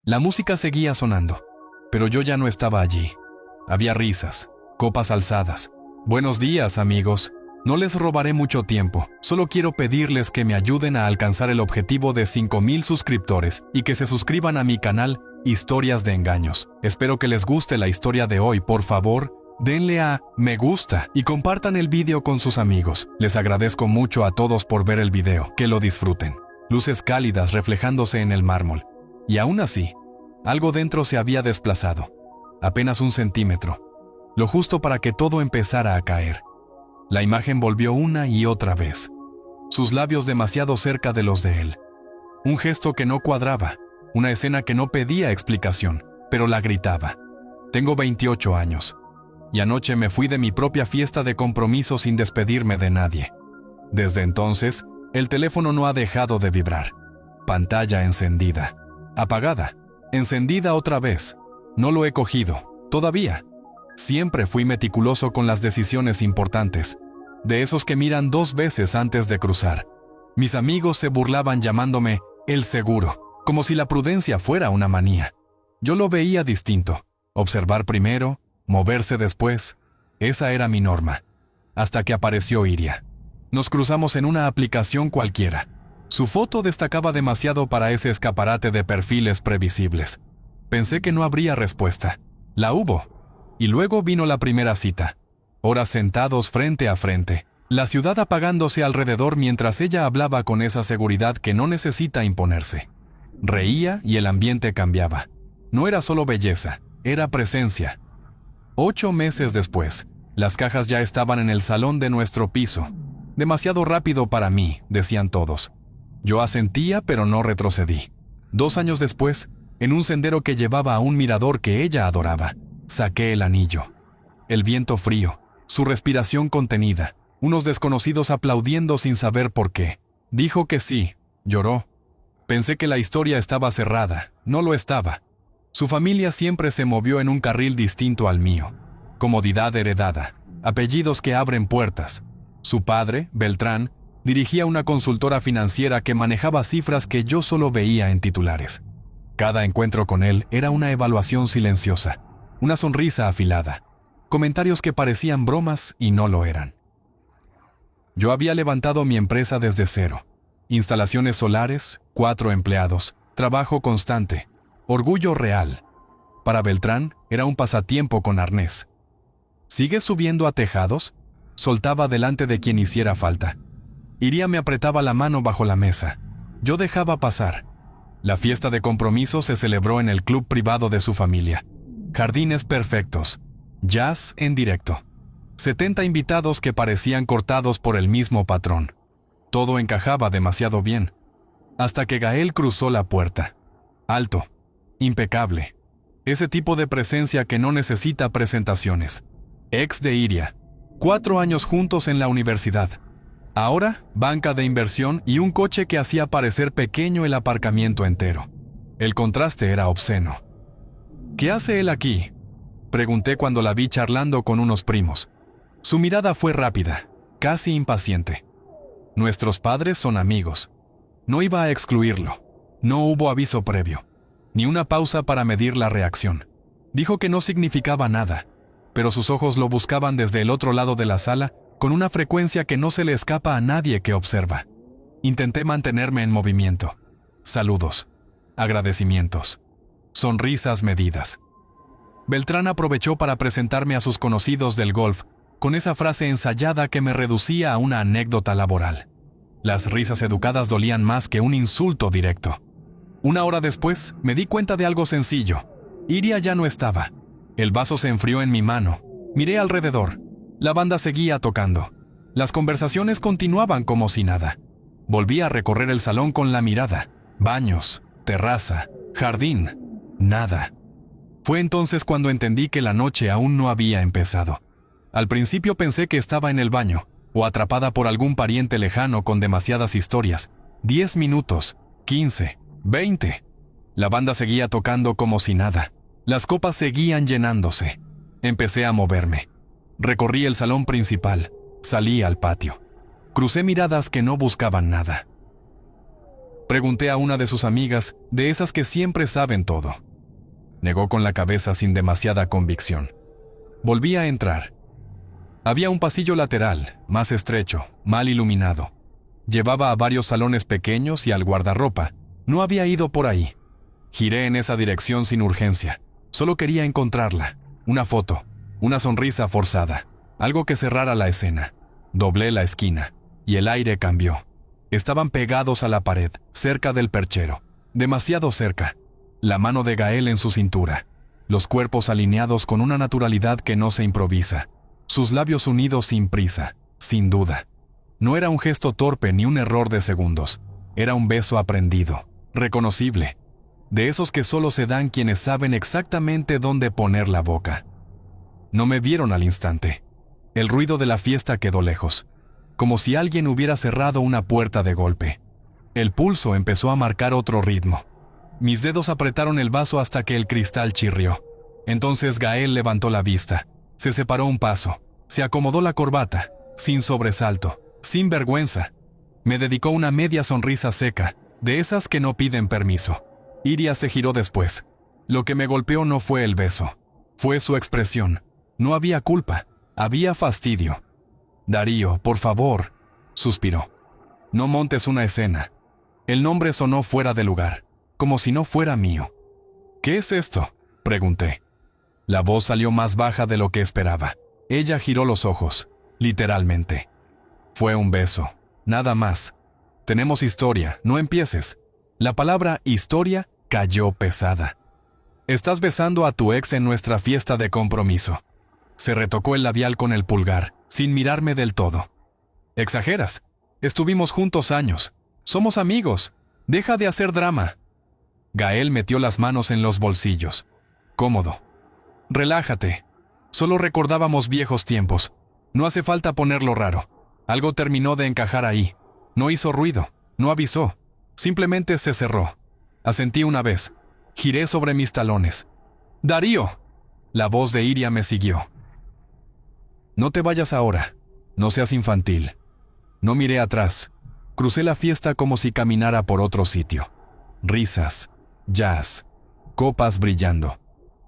La música seguía sonando, pero yo ya no estaba allí. Había risas, copas alzadas. Buenos días, amigos. No les robaré mucho tiempo, solo quiero pedirles que me ayuden a alcanzar el objetivo de 5,000 suscriptores y que se suscriban a mi canal Historias de Engaños. Espero que les guste la historia de hoy, por favor, denle a me gusta y compartan el video con sus amigos. Les agradezco mucho a todos por ver el video, que lo disfruten. Luces cálidas reflejándose en el mármol. Y aún así, algo dentro se había desplazado, apenas 1 centímetro, lo justo para que todo empezara a caer. La imagen volvió una y otra vez, sus labios demasiado cerca de los de él. Un gesto que no cuadraba, una escena que no pedía explicación, pero la gritaba. Tengo 28 años, y anoche me fui de mi propia fiesta de compromiso sin despedirme de nadie. Desde entonces, el teléfono no ha dejado de vibrar. Pantalla encendida, apagada, encendida otra vez. No lo he cogido, todavía. Siempre fui meticuloso con las decisiones importantes, de esos que miran 2 veces antes de cruzar. Mis amigos se burlaban llamándome el seguro, como si la prudencia fuera una manía. Yo lo veía distinto, observar primero, moverse después. Esa era mi norma, hasta que apareció Iria. Nos cruzamos en una aplicación cualquiera. Su foto destacaba demasiado para ese escaparate de perfiles previsibles. Pensé que no habría respuesta. La hubo. Y luego vino la primera cita. Horas sentados frente a frente, la ciudad apagándose alrededor mientras ella hablaba con esa seguridad que no necesita imponerse. Reía y el ambiente cambiaba. No era solo belleza, era presencia. 8 meses después, las cajas ya estaban en el salón de nuestro piso. Demasiado rápido para mí, decían todos. Yo asentía, pero no retrocedí. 2 años después, en un sendero que llevaba a un mirador que ella adoraba, saqué el anillo. El viento frío, su respiración contenida, unos desconocidos aplaudiendo sin saber por qué. Dijo que sí, lloró. Pensé que la historia estaba cerrada, no lo estaba. Su familia siempre se movió en un carril distinto al mío. Comodidad heredada, apellidos que abren puertas. Su padre, Beltrán, dirigía una consultora financiera que manejaba cifras que yo solo veía en titulares. Cada encuentro con él era una evaluación silenciosa. Una sonrisa afilada, comentarios que parecían bromas y no lo eran. Yo había levantado mi empresa desde cero. Instalaciones solares, 4 empleados, trabajo constante, orgullo real. Para Beltrán era un pasatiempo con arnés. ¿Sigues subiendo a tejados? Soltaba delante de quien hiciera falta. Iria me apretaba la mano bajo la mesa. Yo dejaba pasar. La fiesta de compromiso se celebró en el club privado de su familia. Jardines perfectos, jazz en directo, 70 invitados que parecían cortados por el mismo patrón. Todo encajaba demasiado bien, hasta que Gael cruzó la puerta. Alto, impecable, ese tipo de presencia que no necesita presentaciones. Ex de Iria, 4 años juntos en la universidad. Ahora, banca de inversión y un coche que hacía parecer pequeño el aparcamiento entero. El contraste era obsceno. ¿Qué hace él aquí?, pregunté cuando la vi charlando con unos primos. Su mirada fue rápida, casi impaciente. Nuestros padres son amigos. No iba a excluirlo. No hubo aviso previo, ni una pausa para medir la reacción. Dijo que no significaba nada, pero sus ojos lo buscaban desde el otro lado de la sala con una frecuencia que no se le escapa a nadie que observa. Intenté mantenerme en movimiento. Saludos, agradecimientos, sonrisas medidas. Beltrán aprovechó para presentarme a sus conocidos del golf, con esa frase ensayada que me reducía a una anécdota laboral. Las risas educadas dolían más que un insulto directo. 1 hora después, me di cuenta de algo sencillo. Iria ya no estaba. El vaso se enfrió en mi mano. Miré alrededor. La banda seguía tocando. Las conversaciones continuaban como si nada. Volví a recorrer el salón con la mirada. Baños, terraza, jardín, nada. Fue entonces cuando entendí que la noche aún no había empezado. Al principio pensé que estaba en el baño, o atrapada por algún pariente lejano con demasiadas historias. 10 minutos, 15, 20. La banda seguía tocando como si nada. Las copas seguían llenándose. Empecé a moverme. Recorrí el salón principal. Salí al patio. Crucé miradas que no buscaban nada. Pregunté a una de sus amigas, de esas que siempre saben todo. Negó con la cabeza sin demasiada convicción. Volví a entrar. Había un pasillo lateral, más estrecho, mal iluminado. Llevaba a varios salones pequeños y al guardarropa. No había ido por ahí. Giré en esa dirección sin urgencia. Solo quería encontrarla. Una foto, una sonrisa forzada, algo que cerrara la escena. Doblé la esquina, y el aire cambió. Estaban pegados a la pared, cerca del perchero. Demasiado cerca. La mano de Gael en su cintura. Los cuerpos alineados con una naturalidad que no se improvisa. Sus labios unidos sin prisa, sin duda. No era un gesto torpe ni un error de segundos. Era un beso aprendido, reconocible. De esos que solo se dan quienes saben exactamente dónde poner la boca. No me vieron al instante. El ruido de la fiesta quedó lejos, como si alguien hubiera cerrado una puerta de golpe. El pulso empezó a marcar otro ritmo. Mis dedos apretaron el vaso hasta que el cristal chirrió. Entonces Gael levantó la vista. Se separó un paso. Se acomodó la corbata, sin sobresalto, sin vergüenza. Me dedicó una media sonrisa seca, de esas que no piden permiso. Iria se giró después. Lo que me golpeó no fue el beso. Fue su expresión. No había culpa. Había fastidio. «Darío, por favor», suspiró. «No montes una escena». El nombre sonó fuera de lugar, como si no fuera mío. «¿Qué es esto?», pregunté. La voz salió más baja de lo que esperaba. Ella giró los ojos, literalmente. «Fue un beso, nada más. Tenemos historia, no empieces». La palabra historia cayó pesada. «Estás besando a tu ex en nuestra fiesta de compromiso». Se retocó el labial con el pulgar, sin mirarme del todo. «Exageras. Estuvimos juntos años. Somos amigos. Deja de hacer drama». Gael metió las manos en los bolsillos. Cómodo. «Relájate. Solo recordábamos viejos tiempos. No hace falta ponerlo raro. Algo terminó de encajar ahí. No hizo ruido. No avisó. Simplemente se cerró. Asentí una vez. Giré sobre mis talones. «¡Darío!». La voz de Iria me siguió. «No te vayas ahora. No seas infantil». No miré atrás. Crucé la fiesta como si caminara por otro sitio. Risas, jazz, copas brillando.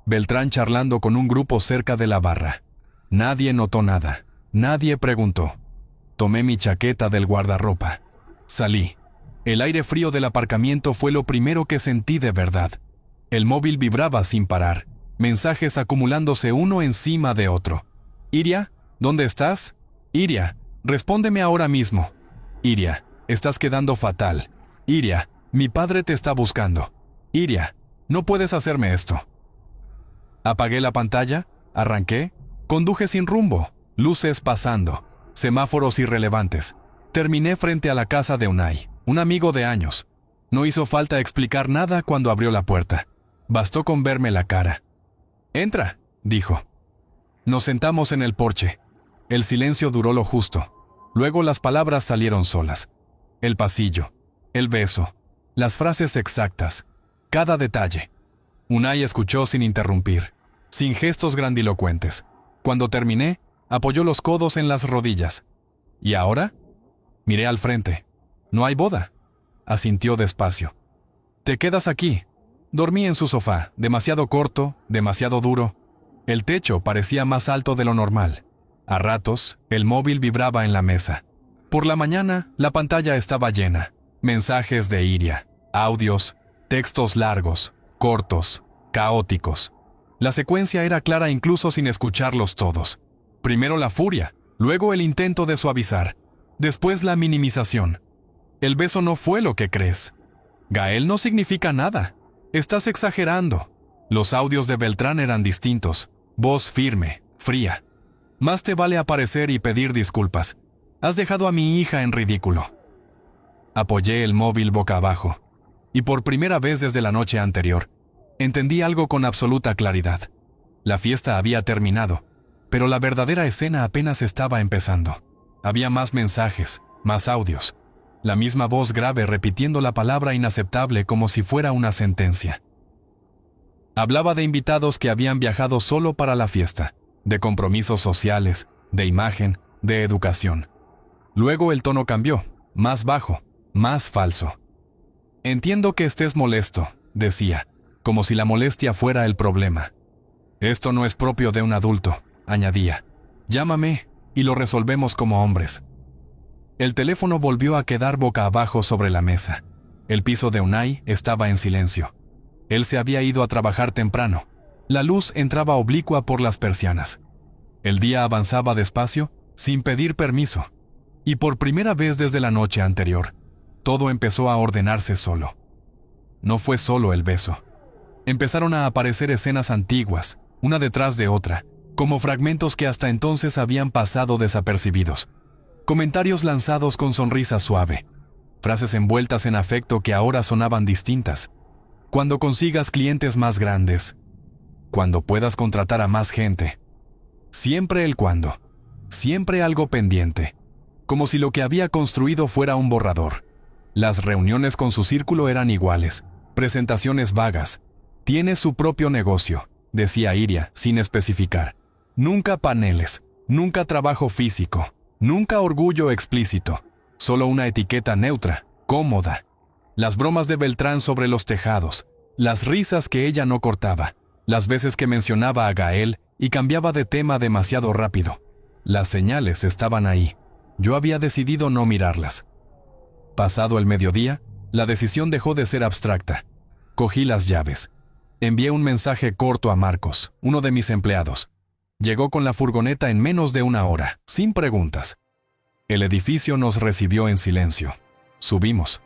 Beltrán charlando con un grupo cerca de la barra. Nadie notó nada. Nadie preguntó. Tomé mi chaqueta del guardarropa. Salí. El aire frío del aparcamiento fue lo primero que sentí de verdad. El móvil vibraba sin parar. Mensajes acumulándose uno encima de otro. «Iria, ¿dónde estás? Iria, respóndeme ahora mismo. Iria, estás quedando fatal. Iria, mi padre te está buscando. Iria, no puedes hacerme esto». Apagué la pantalla, arranqué, conduje sin rumbo, luces pasando, semáforos irrelevantes. Terminé frente a la casa de Unai, un amigo de años. No hizo falta explicar nada cuando abrió la puerta. Bastó con verme la cara. «Entra», dijo. Nos sentamos en el porche. El silencio duró lo justo. Luego las palabras salieron solas. El pasillo, el beso, las frases exactas, cada detalle. Unai escuchó sin interrumpir, sin gestos grandilocuentes. Cuando terminé, apoyó los codos en las rodillas. «¿Y ahora?». Miré al frente. «No hay boda», asintió despacio. «Te quedas aquí». Dormí en su sofá, demasiado corto, demasiado duro. El techo parecía más alto de lo normal. A ratos, el móvil vibraba en la mesa. Por la mañana, la pantalla estaba llena. Mensajes de Iria, audios, textos largos, cortos, caóticos. La secuencia era clara incluso sin escucharlos todos. Primero la furia, luego el intento de suavizar, después la minimización. «El beso no fue lo que crees. Gael no significa nada. Estás exagerando». Los audios de Beltrán eran distintos. Voz firme, fría. «Más te vale aparecer y pedir disculpas. Has dejado a mi hija en ridículo». Apoyé el móvil boca abajo. Y por primera vez desde la noche anterior, entendí algo con absoluta claridad. La fiesta había terminado, pero la verdadera escena apenas estaba empezando. Había más mensajes, más audios. La misma voz grave repitiendo la palabra inaceptable como si fuera una sentencia. Hablaba de invitados que habían viajado solo para la fiesta, de compromisos sociales, de imagen, de educación. Luego el tono cambió, más bajo, más falso. Entiendo que estés molesto, decía, como si la molestia fuera el problema. Esto no es propio de un adulto, añadía. Llámame y lo resolvemos como hombres. El teléfono volvió a quedar boca abajo sobre la mesa. El piso de Unai estaba en silencio. Él se había ido a trabajar temprano. La luz entraba oblicua por las persianas. El día avanzaba despacio, sin pedir permiso. Y por primera vez desde la noche anterior, todo empezó a ordenarse solo. No fue solo el beso. Empezaron a aparecer escenas antiguas, una detrás de otra, como fragmentos que hasta entonces habían pasado desapercibidos. Comentarios lanzados con sonrisa suave. Frases envueltas en afecto que ahora sonaban distintas. Cuando consigas clientes más grandes. Cuando puedas contratar a más gente. Siempre el cuándo. Siempre algo pendiente. Como si lo que había construido fuera un borrador. Las reuniones con su círculo eran iguales. Presentaciones vagas. Tiene su propio negocio, decía Iria, sin especificar. Nunca paneles. Nunca trabajo físico. Nunca orgullo explícito. Solo una etiqueta neutra, cómoda. Las bromas de Beltrán sobre los tejados. Las risas que ella no cortaba. Las veces que mencionaba a Gael y cambiaba de tema demasiado rápido. Las señales estaban ahí. Yo había decidido no mirarlas. Pasado el mediodía, la decisión dejó de ser abstracta. Cogí las llaves. Envié un mensaje corto a Marcos, uno de mis empleados. Llegó con la furgoneta en menos de una hora, sin preguntas. El edificio nos recibió en silencio. Subimos.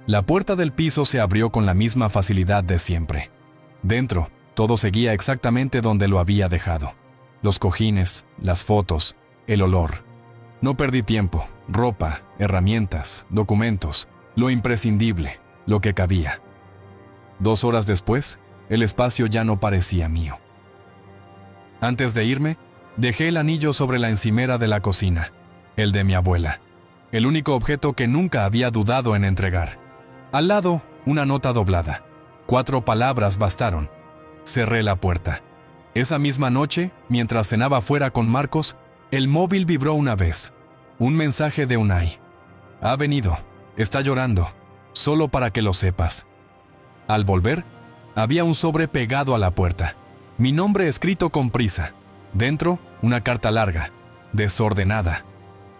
La puerta del piso se abrió con la misma facilidad de siempre. Dentro, todo seguía exactamente donde lo había dejado. Los cojines, las fotos, el olor. No perdí tiempo. Ropa, herramientas, documentos, lo imprescindible, lo que cabía. 2 horas después, el espacio ya no parecía mío. Antes de irme, dejé el anillo sobre la encimera de la cocina, el de mi abuela, el único objeto que nunca había dudado en entregar. Al lado, una nota doblada. 4 palabras bastaron. Cerré la puerta. Esa misma noche, mientras cenaba fuera con Marcos, el móvil vibró una vez. Un mensaje de Unai. Ha venido. Está llorando. Solo para que lo sepas. Al volver, había un sobre pegado a la puerta. Mi nombre escrito con prisa. Dentro, una carta larga, desordenada.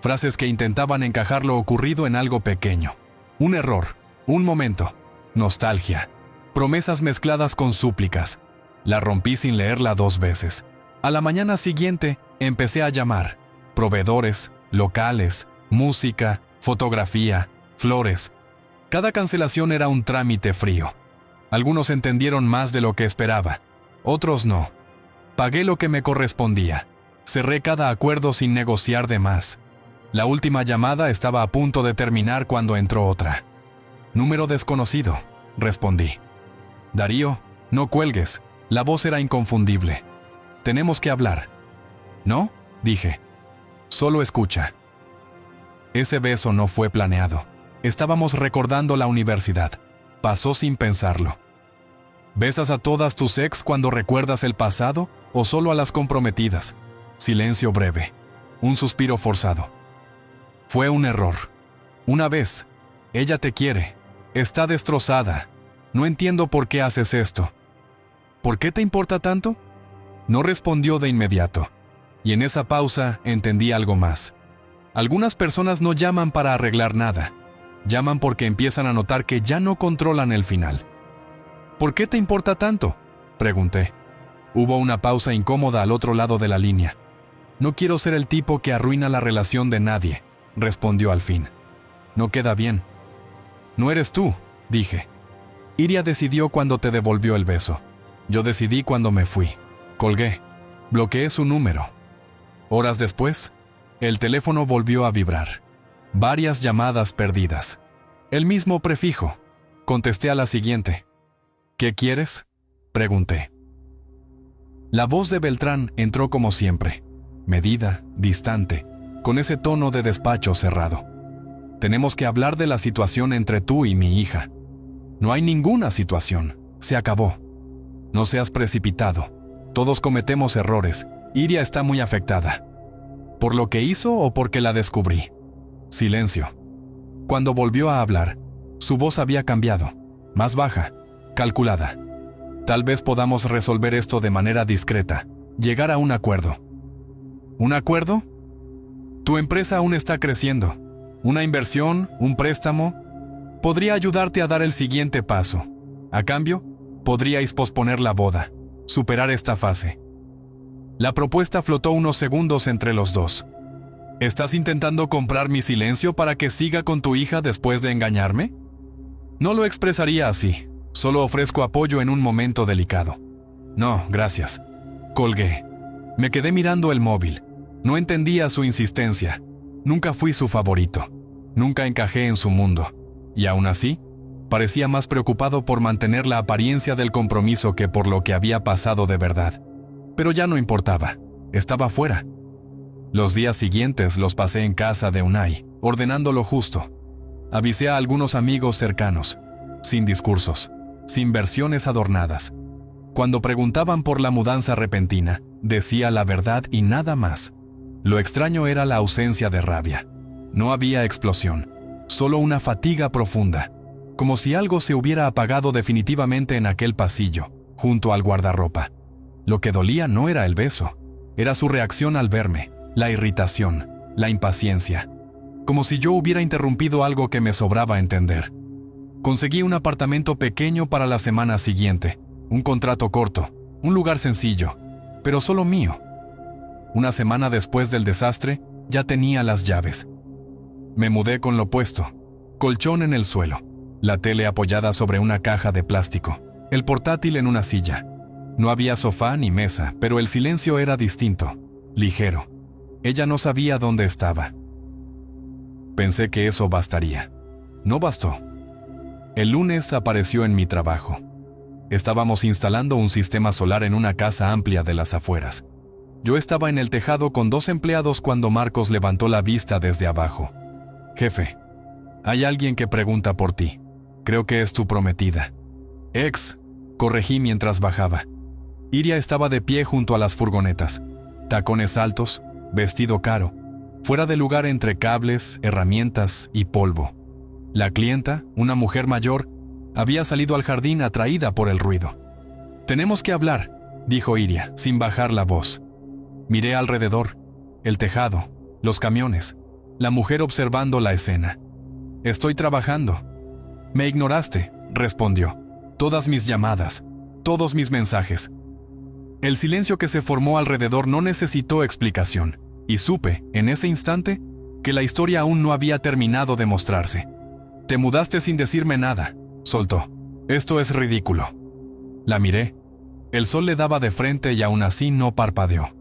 Frases que intentaban encajar lo ocurrido en algo pequeño. Un error, un momento, nostalgia, promesas mezcladas con súplicas. La rompí sin leerla 2 veces. A la mañana siguiente, empecé a llamar. Proveedores, locales, música, fotografía, flores. Cada cancelación era un trámite frío. Algunos entendieron más de lo que esperaba. Otros no. Pagué lo que me correspondía. Cerré cada acuerdo sin negociar de más. La última llamada estaba a punto de terminar cuando entró otra. Número desconocido, respondí. Darío, no cuelgues. La voz era inconfundible. Tenemos que hablar. ¿No? Dije. Solo escucha. Ese beso no fue planeado. Estábamos recordando la universidad. Pasó sin pensarlo. ¿Besas a todas tus ex cuando recuerdas el pasado o solo a las comprometidas? Silencio breve. Un suspiro forzado. Fue un error. Una vez. Ella te quiere. Está destrozada. No entiendo por qué haces esto. ¿Por qué te importa tanto? No respondió de inmediato. Y en esa pausa entendí algo más. Algunas personas no llaman para arreglar nada. Llaman porque empiezan a notar que ya no controlan el final. ¿Por qué te importa tanto?, pregunté. Hubo una pausa incómoda al otro lado de la línea. No quiero ser el tipo que arruina la relación de nadie, respondió al fin. No queda bien. No eres tú, dije. Iria decidió cuando te devolvió el beso. Yo decidí cuando me fui. Colgué. Bloqueé su número. Horas después, el teléfono volvió a vibrar. Varias llamadas perdidas. El mismo prefijo. Contesté a la siguiente. ¿Qué quieres?, pregunté. La voz de Beltrán entró como siempre, medida, distante, con ese tono de despacho cerrado. Tenemos que hablar de la situación entre tú y mi hija. No hay ninguna situación. Se acabó. No seas precipitado. Todos cometemos errores. Iria está muy afectada. ¿Por lo que hizo o porque la descubrí? Silencio. Cuando volvió a hablar, Su voz había cambiado, más baja, calculada. Tal vez podamos resolver esto de manera discreta, llegar a un acuerdo. ¿Un acuerdo? Tu empresa aún está creciendo. Una inversión, un préstamo, podría ayudarte a dar el siguiente paso. A cambio, podríais posponer la boda, superar esta fase. La propuesta flotó unos segundos entre los dos. ¿Estás intentando comprar mi silencio para que siga con tu hija después de engañarme? No lo expresaría así. Solo ofrezco apoyo en un momento delicado. No, gracias. Colgué. Me quedé mirando el móvil. No entendía su insistencia. Nunca fui su favorito. Nunca encajé en su mundo. Y aún así, parecía más preocupado por mantener la apariencia del compromiso que por lo que había pasado de verdad. Pero ya no importaba. Estaba fuera. Los días siguientes los pasé en casa de Unai, ordenando lo justo. Avisé a algunos amigos cercanos, sin discursos, sin versiones adornadas. Cuando preguntaban por la mudanza repentina, decía la verdad y nada más. Lo extraño era la ausencia de rabia. No había explosión, solo una fatiga profunda, como si algo se hubiera apagado definitivamente en aquel pasillo, junto al guardarropa. Lo que dolía no era el beso, era su reacción al verme, la irritación, la impaciencia, como si yo hubiera interrumpido algo que me sobraba entender. Conseguí un apartamento pequeño para la semana siguiente, un contrato corto, un lugar sencillo, pero solo mío. Una semana después del desastre, ya tenía las llaves. Me mudé con lo puesto, colchón en el suelo, la tele apoyada sobre una caja de plástico, el portátil en una silla. No había sofá ni mesa, pero el silencio era distinto, ligero. Ella no sabía dónde estaba. Pensé que eso bastaría. No bastó. El lunes apareció en mi trabajo. Estábamos instalando un sistema solar en una casa amplia de las afueras. Yo estaba en el tejado con 2 empleados cuando Marcos levantó la vista desde abajo. Jefe, hay alguien que pregunta por ti. Creo que es tu prometida. Corregí mientras bajaba. Iria estaba de pie junto a las furgonetas. Tacones altos, vestido caro, fuera de lugar entre cables, herramientas y polvo. La clienta, una mujer mayor, había salido al jardín atraída por el ruido. «Tenemos que hablar», dijo Iria, sin bajar la voz. Miré alrededor, el tejado, los camiones, la mujer observando la escena. «Estoy trabajando». «Me ignoraste», respondió. «Todas mis llamadas, todos mis mensajes». El silencio que se formó alrededor no necesitó explicación, y supe, en ese instante, que la historia aún no había terminado de mostrarse. «Te mudaste sin decirme nada», soltó. «Esto es ridículo». La miré. El sol le daba de frente y aún así no parpadeó.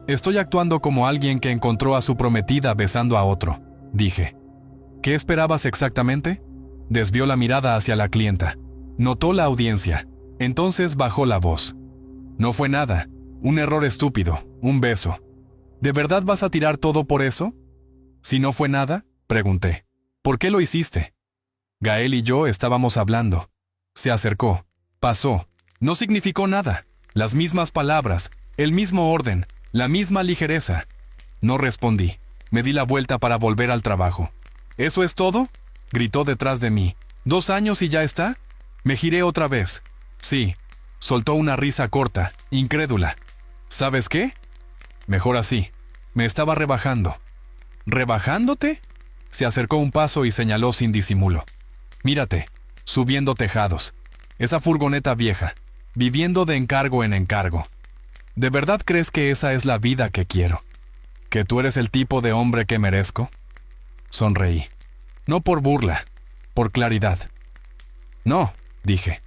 «Estoy actuando como alguien que encontró a su prometida besando a otro», dije. «¿Qué esperabas exactamente?». Desvió la mirada hacia la clienta. Notó la audiencia. Entonces bajó la voz. «No fue nada. Un error estúpido. Un beso. ¿De verdad vas a tirar todo por eso?». «Si no fue nada», pregunté. «¿Por qué lo hiciste?». Gael y yo estábamos hablando. Se acercó. Pasó. No significó nada. Las mismas palabras, el mismo orden, la misma ligereza. No respondí. Me di la vuelta para volver al trabajo. «¿Eso es todo?», gritó detrás de mí. «¿2 años y ya está?». Me giré otra vez. «Sí». Soltó una risa corta, incrédula. «¿Sabes qué? Mejor así». Me estaba rebajando. «¿Rebajándote?». Se acercó un paso y señaló sin disimulo. «Mírate, subiendo tejados. Esa furgoneta vieja, viviendo de encargo en encargo. ¿De verdad crees que esa es la vida que quiero? ¿Que tú eres el tipo de hombre que merezco?». Sonreí. No por burla, por claridad. «No», dije.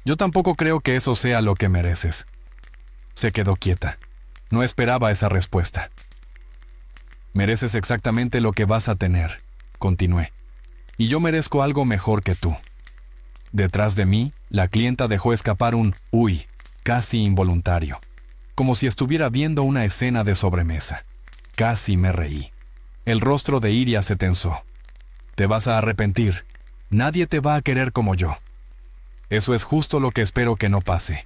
«Yo tampoco creo que eso sea lo que mereces». Se quedó quieta. No esperaba esa respuesta. «Mereces exactamente lo que vas a tener», continué. «Y yo merezco algo mejor que tú». Detrás de mí, la clienta dejó escapar un «uy», casi involuntario, como si estuviera viendo una escena de sobremesa. Casi me reí. El rostro de Iria se tensó. «Te vas a arrepentir. Nadie te va a querer como yo». «Eso es justo lo que espero que no pase».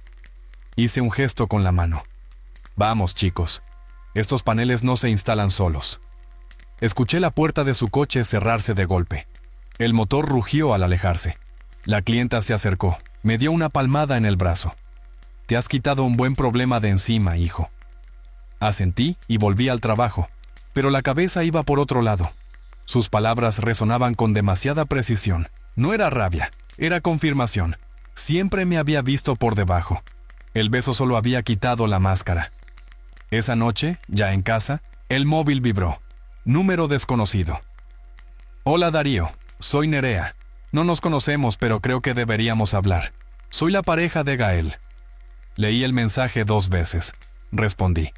Hice un gesto con la mano. «Vamos, chicos. Estos paneles no se instalan solos». Escuché la puerta de su coche cerrarse de golpe. El motor rugió al alejarse. La clienta se acercó, me dio una palmada en el brazo. Te has quitado un buen problema de encima, hijo. Asentí y volví al trabajo, pero la cabeza iba por otro lado. Sus palabras resonaban con demasiada precisión. No era rabia, era confirmación. Siempre me había visto por debajo. El beso solo había quitado la máscara. Esa noche, ya en casa, el móvil vibró. Número desconocido. Hola Darío, soy Nerea. No nos conocemos, pero creo que deberíamos hablar. Soy la pareja de Gael. Leí el mensaje 2 veces. Respondí.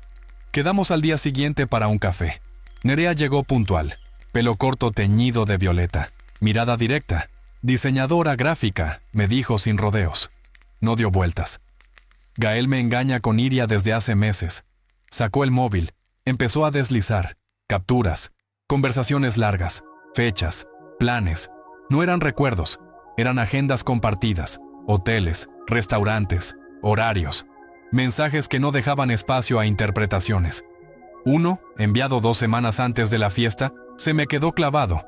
Quedamos al día siguiente para un café. Nerea llegó puntual. Pelo corto teñido de violeta. Mirada directa. Diseñadora gráfica, me dijo sin rodeos. No dio vueltas. Gael me engaña con Iria desde hace meses. Sacó el móvil. Empezó a deslizar. Capturas. Conversaciones largas. Fechas. Planes. No eran recuerdos. Eran agendas compartidas. Hoteles. Restaurantes. Horarios. Mensajes que no dejaban espacio a interpretaciones. Uno, enviado 2 semanas antes de la fiesta, se me quedó clavado.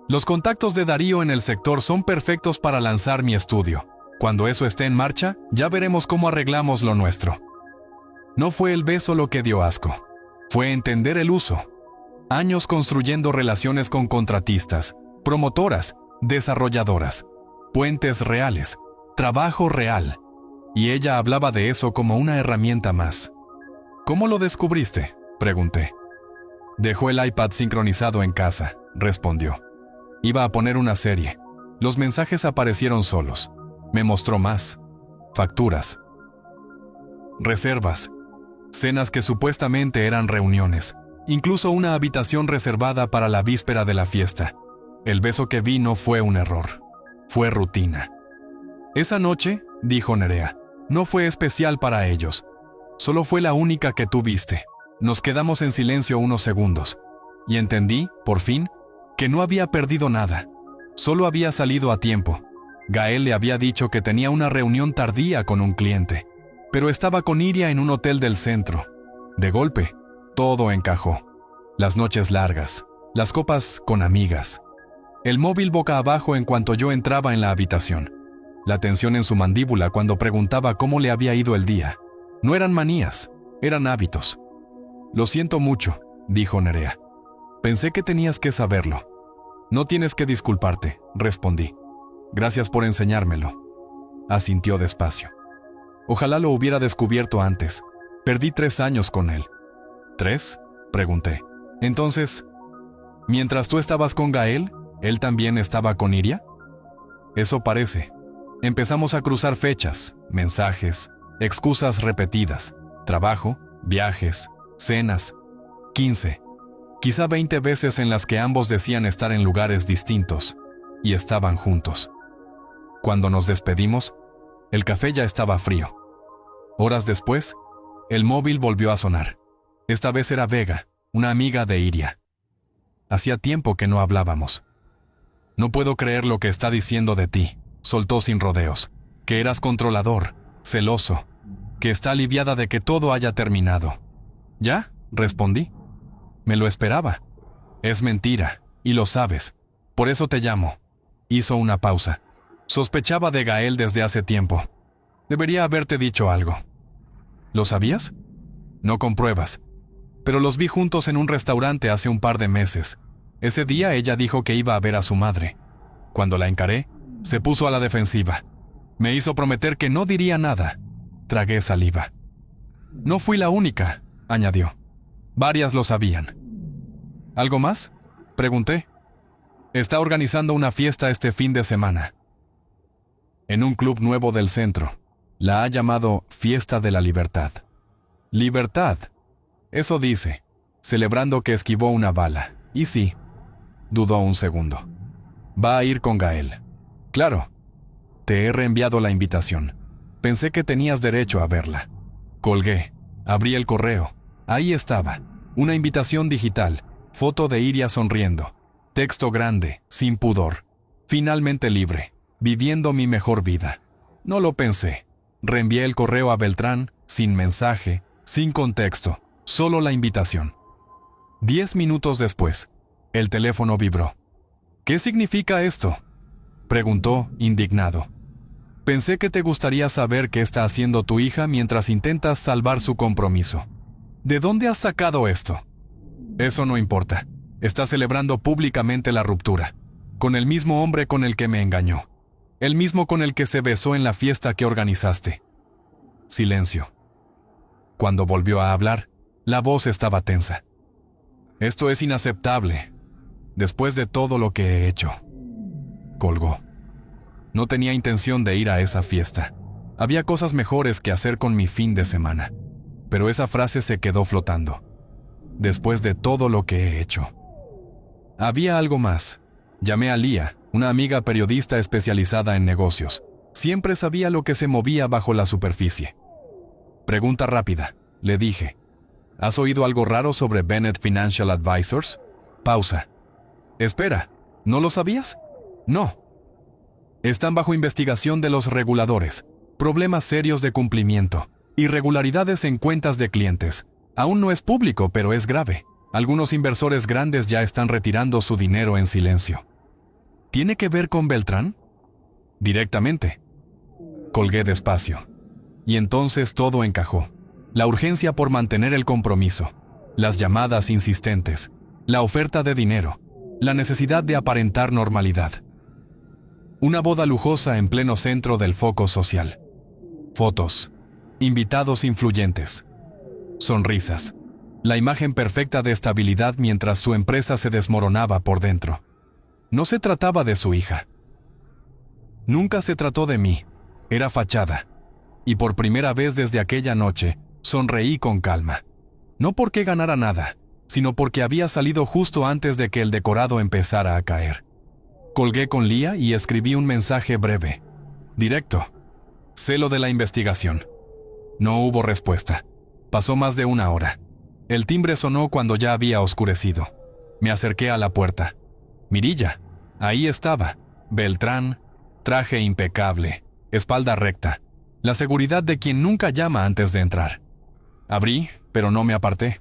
Los contactos de Darío en el sector son perfectos para lanzar mi estudio. Cuando eso esté en marcha, ya veremos cómo arreglamos lo nuestro. No fue el beso lo que dio asco. Fue entender el uso. Años construyendo relaciones con contratistas, promotoras, desarrolladoras, puentes reales, trabajo real. Y ella hablaba de eso como una herramienta más. ¿Cómo lo descubriste?, pregunté. Dejó el iPad sincronizado en casa, respondió. Iba a poner una serie. Los mensajes aparecieron solos. Me mostró más. Facturas. Reservas. Cenas que supuestamente eran reuniones. Incluso una habitación reservada para la víspera de la fiesta. El beso que vi no fue un error. Fue rutina. Esa noche, dijo Nerea, no fue especial para ellos. Solo fue la única que tú viste. Nos quedamos en silencio unos segundos. Y entendí, por fin, que no había perdido nada. Solo había salido a tiempo. Gael le había dicho que tenía una reunión tardía con un cliente. Pero estaba con Iria en un hotel del centro. De golpe, todo encajó. Las noches largas, las copas con amigas. El móvil boca abajo en cuanto yo entraba en la habitación. La tensión en su mandíbula cuando preguntaba cómo le había ido el día. No eran manías, eran hábitos. Lo siento mucho, dijo Nerea. Pensé que tenías que saberlo. No tienes que disculparte, respondí. Gracias por enseñármelo. Asintió despacio. Ojalá lo hubiera descubierto antes. Perdí 3 años con él. ¿3? Pregunté. Entonces, mientras tú estabas con Gael, ¿él también estaba con Iria? Eso parece. Empezamos a cruzar fechas, mensajes, excusas repetidas, trabajo, viajes, cenas, 15, quizá 20 veces en las que ambos decían estar en lugares distintos y estaban juntos. Cuando nos despedimos, el café ya estaba frío. Horas después, el móvil volvió a sonar. Esta vez era Vega, una amiga de Iria. Hacía tiempo que no hablábamos. No puedo creer lo que está diciendo de ti, soltó sin rodeos. Que eras controlador, celoso, que está aliviada de que todo haya terminado. ¿Ya? Respondí. Me lo esperaba. Es mentira, y lo sabes. Por eso te llamo. Hizo una pausa. Sospechaba de Gael desde hace tiempo. Debería haberte dicho algo. ¿Lo sabías? No con pruebas. Pero los vi juntos en un restaurante hace un par de meses. Ese día ella dijo que iba a ver a su madre. Cuando la encaré, se puso a la defensiva. Me hizo prometer que no diría nada. Tragué saliva. No fui la única, añadió. Varias lo sabían. ¿Algo más?, pregunté. Está organizando una fiesta este fin de semana. En un club nuevo del centro. La ha llamado Fiesta de la Libertad. ¿Libertad? Eso dice, celebrando que esquivó una bala. Y sí, dudó un segundo. Va a ir con Gael. Claro. Te he reenviado la invitación. Pensé que tenías derecho a verla. Colgué. Abrí el correo. Ahí estaba. Una invitación digital. Foto de Iria sonriendo. Texto grande, sin pudor. Finalmente libre. Viviendo mi mejor vida. No lo pensé. Reenvié el correo a Beltrán, sin mensaje, sin contexto. Solo la invitación. 10 minutos después, el teléfono vibró. ¿Qué significa esto?, preguntó, indignado. Pensé que te gustaría saber qué está haciendo tu hija mientras intentas salvar su compromiso. ¿De dónde has sacado esto? Eso no importa. Está celebrando públicamente la ruptura, con el mismo hombre con el que me engañó, el mismo con el que se besó en la fiesta que organizaste. Silencio. Cuando volvió a hablar, la voz estaba tensa. Esto es inaceptable, después de todo lo que he hecho. Colgó. No tenía intención de ir a esa fiesta. Había cosas mejores que hacer con mi fin de semana. Pero esa frase se quedó flotando. Después de todo lo que he hecho. Había algo más. Llamé a Lía, una amiga periodista especializada en negocios. Siempre sabía lo que se movía bajo la superficie. Pregunta rápida, le dije. ¿Has oído algo raro sobre Bennett Financial Advisors? Pausa. Espera, ¿no lo sabías? No. Están bajo investigación de los reguladores. Problemas serios de cumplimiento. Irregularidades en cuentas de clientes. Aún no es público, pero es grave. Algunos inversores grandes ya están retirando su dinero en silencio. ¿Tiene que ver con Beltrán? Directamente. Colgué despacio. Y entonces todo encajó. La urgencia por mantener el compromiso. Las llamadas insistentes. La oferta de dinero. La necesidad de aparentar normalidad. Una boda lujosa en pleno centro del foco social. Fotos. Invitados influyentes. Sonrisas. La imagen perfecta de estabilidad mientras su empresa se desmoronaba por dentro. No se trataba de su hija. Nunca se trató de mí. Era fachada. Y por primera vez desde aquella noche, sonreí con calma. No porque ganara nada, sino porque había salido justo antes de que el decorado empezara a caer. Colgué con Lía y escribí un mensaje breve. Directo. Celo de la investigación. No hubo respuesta. Pasó más de una hora. El timbre sonó cuando ya había oscurecido. Me acerqué a la puerta. Mirilla. Ahí estaba. Beltrán. Traje impecable. Espalda recta. La seguridad de quien nunca llama antes de entrar. Abrí, pero no me aparté.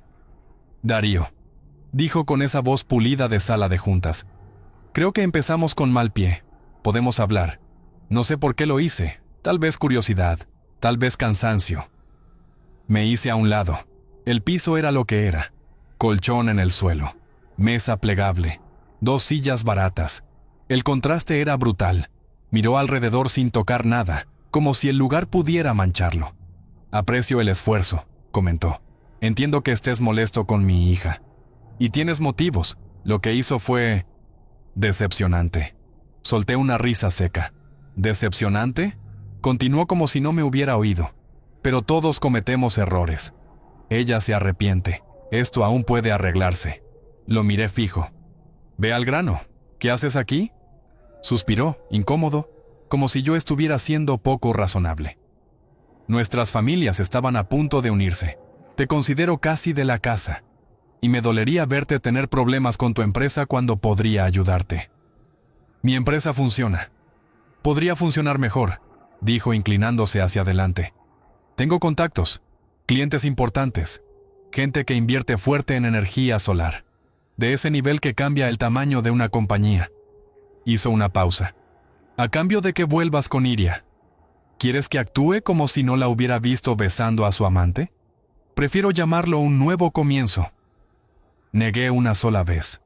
Darío, dijo con esa voz pulida de sala de juntas. Creo que empezamos con mal pie. Podemos hablar. No sé por qué lo hice. Tal vez curiosidad. Tal vez cansancio. Me hice a un lado. El piso era lo que era. Colchón en el suelo. Mesa plegable. 2 sillas baratas. El contraste era brutal. Miró alrededor sin tocar nada, como si el lugar pudiera mancharlo. Aprecio el esfuerzo, comentó. Entiendo que estés molesto con mi hija. Y tienes motivos. Lo que hizo fue... decepcionante. Solté una risa seca. ¿Decepcionante? Continuó como si no me hubiera oído. Pero todos cometemos errores. Ella se arrepiente. Esto aún puede arreglarse. Lo miré fijo. Ve al grano. ¿Qué haces aquí? Suspiró, incómodo, como si yo estuviera siendo poco razonable. Nuestras familias estaban a punto de unirse. Te considero casi de la casa. Y me dolería verte tener problemas con tu empresa cuando podría ayudarte. Mi empresa funciona. Podría funcionar mejor, dijo inclinándose hacia adelante. Tengo contactos, clientes importantes, gente que invierte fuerte en energía solar, de ese nivel que cambia el tamaño de una compañía. Hizo una pausa. A cambio de que vuelvas con Iria, ¿quieres que actúe como si no la hubiera visto besando a su amante? Prefiero llamarlo un nuevo comienzo. Negué una sola vez.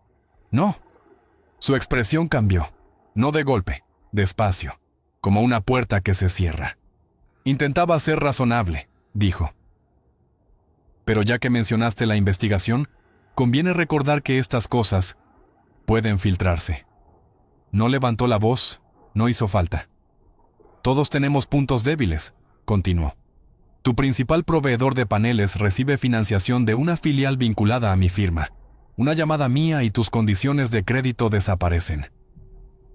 No. Su expresión cambió. No de golpe, despacio, como una puerta que se cierra. Intentaba ser razonable, dijo. Pero ya que mencionaste la investigación, conviene recordar que estas cosas pueden filtrarse. No levantó la voz, no hizo falta. Todos tenemos puntos débiles, continuó. Tu principal proveedor de paneles recibe financiación de una filial vinculada a mi firma. Una llamada mía y tus condiciones de crédito desaparecen.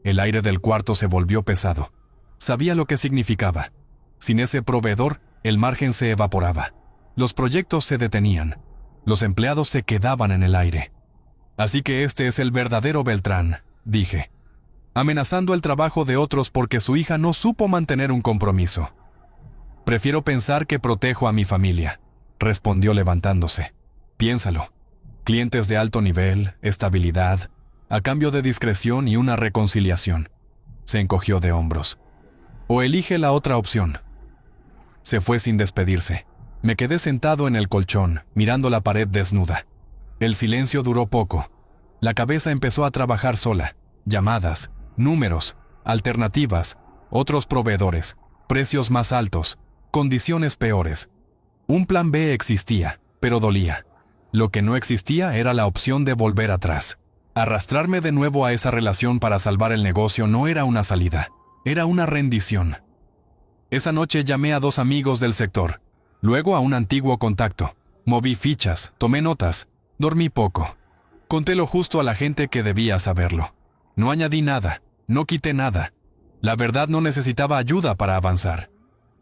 El aire del cuarto se volvió pesado. Sabía lo que significaba. Sin ese proveedor, el margen se evaporaba. Los proyectos se detenían. Los empleados se quedaban en el aire. Así que este es el verdadero Beltrán, dije, amenazando el trabajo de otros porque su hija no supo mantener un compromiso. Prefiero pensar que protejo a mi familia, respondió levantándose. Piénsalo. Clientes de alto nivel, estabilidad, a cambio de discreción y una reconciliación. Se encogió de hombros. O elige la otra opción. Se fue sin despedirse. Me quedé sentado en el colchón, mirando la pared desnuda. El silencio duró poco. La cabeza empezó a trabajar sola. Llamadas, números, alternativas, otros proveedores, precios más altos, condiciones peores. Un plan B existía, pero dolía. Lo que no existía era la opción de volver atrás. Arrastrarme de nuevo a esa relación para salvar el negocio no era una salida, era una rendición. Esa noche llamé a 2 amigos del sector, luego a un antiguo contacto. Moví fichas, tomé notas, dormí poco. Conté lo justo a la gente que debía saberlo. No añadí nada, no quité nada. La verdad no necesitaba ayuda para avanzar.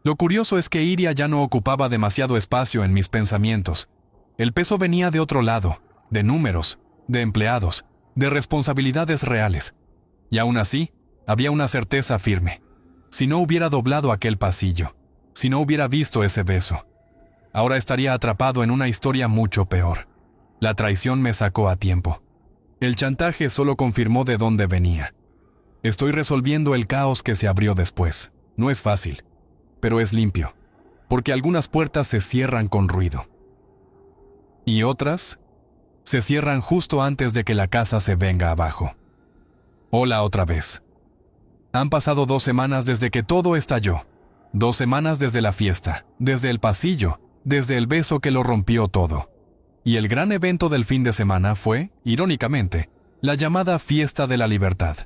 Lo curioso es que Iria ya no ocupaba demasiado espacio en mis pensamientos. El peso venía de otro lado, de números, de empleados, de responsabilidades reales. Y aún así, había una certeza firme. Si no hubiera doblado aquel pasillo, si no hubiera visto ese beso, ahora estaría atrapado en una historia mucho peor. La traición me sacó a tiempo. El chantaje solo confirmó de dónde venía. Estoy resolviendo el caos que se abrió después. No es fácil, pero es limpio, porque algunas puertas se cierran con ruido. Y otras se cierran justo antes de que la casa se venga abajo. Hola otra vez. Han pasado 2 semanas desde que todo estalló. 2 semanas desde la fiesta, desde el pasillo, desde el beso que lo rompió todo. Y el gran evento del fin de semana fue, irónicamente, la llamada Fiesta de la Libertad.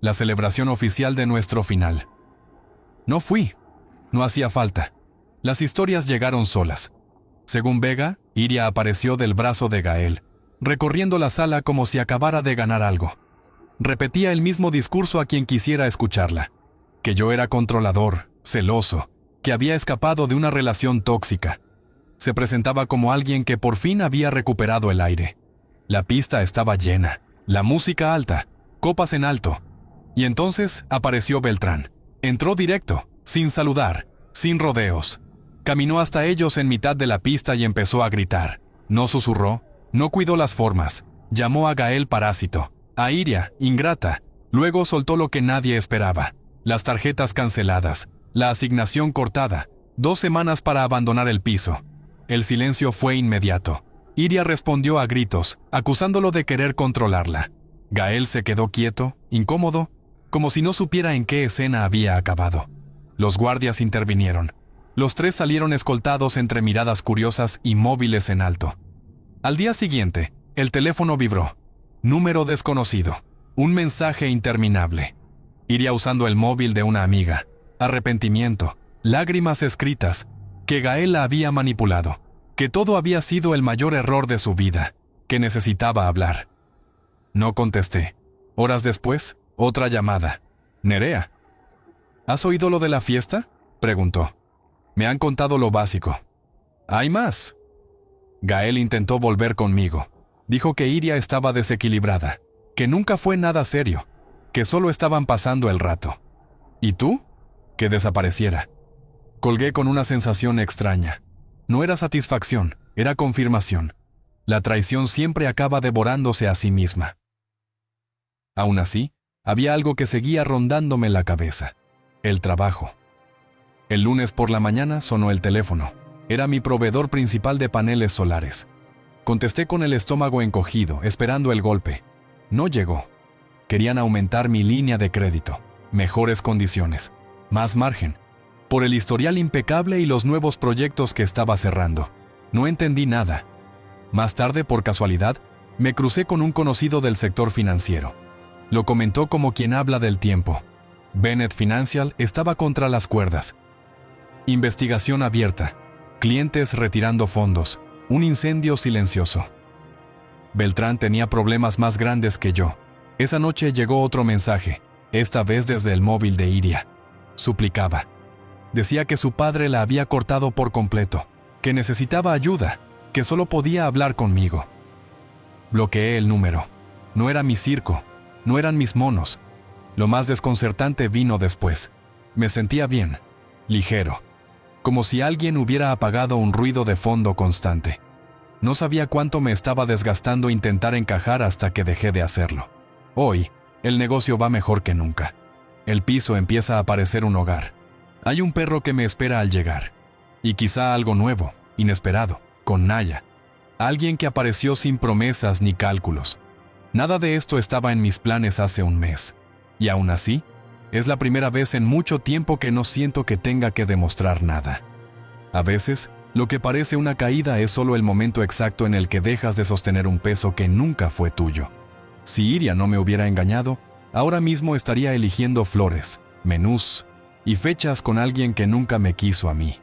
La celebración oficial de nuestro final. No fui. No hacía falta. Las historias llegaron solas. Según Vega, Iria apareció del brazo de Gael, recorriendo la sala como si acabara de ganar algo. Repetía el mismo discurso a quien quisiera escucharla. Que yo era controlador, celoso, que había escapado de una relación tóxica. Se presentaba como alguien que por fin había recuperado el aire. La pista estaba llena, la música alta, copas en alto. Y entonces apareció Beltrán. Entró directo, sin saludar, sin rodeos. Caminó hasta ellos en mitad de la pista y empezó a gritar. No susurró, no cuidó las formas. Llamó a Gael parásito, a Iria, ingrata. Luego soltó lo que nadie esperaba. Las tarjetas canceladas, la asignación cortada, 2 semanas para abandonar el piso. El silencio fue inmediato. Iria respondió a gritos, acusándolo de querer controlarla. Gael se quedó quieto, incómodo, como si no supiera en qué escena había acabado. Los guardias intervinieron. Los 3 salieron escoltados entre miradas curiosas y móviles en alto. Al día siguiente, el teléfono vibró. Número desconocido. Un mensaje interminable. Iria usando el móvil de una amiga. Arrepentimiento, lágrimas escritas, que Gael la había manipulado, que todo había sido el mayor error de su vida, que necesitaba hablar. No contesté. Horas después, otra llamada. Nerea. ¿Has oído lo de la fiesta?, preguntó. Me han contado lo básico. ¿Hay más? Gael intentó volver conmigo. Dijo que Iria estaba desequilibrada, que nunca fue nada serio, que solo estaban pasando el rato. ¿Y tú? Que desapareciera. Colgué con una sensación extraña. No era satisfacción, era confirmación. La traición siempre acaba devorándose a sí misma. Aún así, había algo que seguía rondándome la cabeza. El trabajo. El lunes por la mañana sonó el teléfono. Era mi proveedor principal de paneles solares. Contesté con el estómago encogido, esperando el golpe. No llegó. Querían aumentar mi línea de crédito, mejores condiciones, más margen, por el historial impecable y los nuevos proyectos que estaba cerrando. No entendí nada. Más tarde, por casualidad, me crucé con un conocido del sector financiero. Lo comentó como quien habla del tiempo. Bennett Financial estaba contra las cuerdas. Investigación abierta, clientes retirando fondos, un incendio silencioso. Beltrán tenía problemas más grandes que yo. Esa noche llegó otro mensaje, esta vez desde el móvil de Iria. Suplicaba. Decía que su padre la había cortado por completo, que necesitaba ayuda, que solo podía hablar conmigo. Bloqueé el número. No era mi circo, no eran mis monos. Lo más desconcertante vino después. Me sentía bien, ligero, como si alguien hubiera apagado un ruido de fondo constante. No sabía cuánto me estaba desgastando intentar encajar hasta que dejé de hacerlo. Hoy, el negocio va mejor que nunca. El piso empieza a parecer un hogar. Hay un perro que me espera al llegar. Y quizá algo nuevo, inesperado, con Naya. Alguien que apareció sin promesas ni cálculos. Nada de esto estaba en mis planes hace un mes. Y aún así, es la primera vez en mucho tiempo que no siento que tenga que demostrar nada. A veces, lo que parece una caída es solo el momento exacto en el que dejas de sostener un peso que nunca fue tuyo. Si Iria no me hubiera engañado, ahora mismo estaría eligiendo flores, menús y fechas con alguien que nunca me quiso a mí.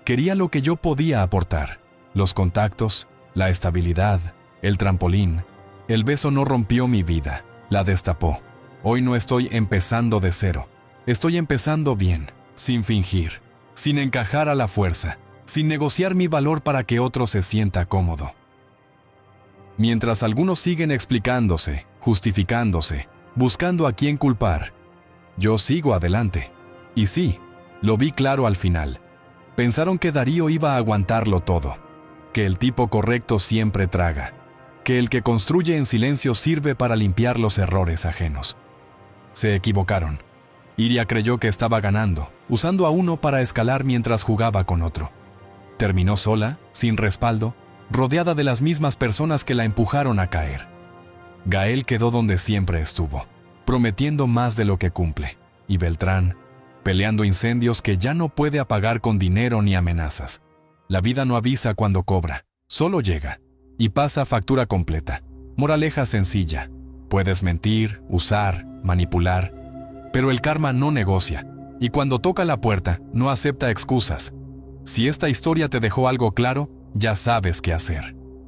Quería lo que yo podía aportar: los contactos, la estabilidad, el trampolín. El beso no rompió mi vida, la destapó. Hoy no estoy empezando de cero. Estoy empezando bien, sin fingir, sin encajar a la fuerza, sin negociar mi valor para que otro se sienta cómodo. Mientras algunos siguen explicándose, justificándose, buscando a quién culpar, yo sigo adelante. Y sí, lo vi claro al final. Pensaron que Darío iba a aguantarlo todo, que el tipo correcto siempre traga, que el que construye en silencio sirve para limpiar los errores ajenos. Se equivocaron. Iria creyó que estaba ganando, usando a uno para escalar mientras jugaba con otro. Terminó sola, sin respaldo, rodeada de las mismas personas que la empujaron a caer. Gael quedó donde siempre estuvo, prometiendo más de lo que cumple, y Beltrán, peleando incendios que ya no puede apagar con dinero ni amenazas. La vida no avisa cuando cobra, solo llega, y pasa factura completa. Moraleja sencilla: puedes mentir, usar, manipular, pero el karma no negocia, y cuando toca la puerta, no acepta excusas. Si esta historia te dejó algo claro, ya sabes qué hacer.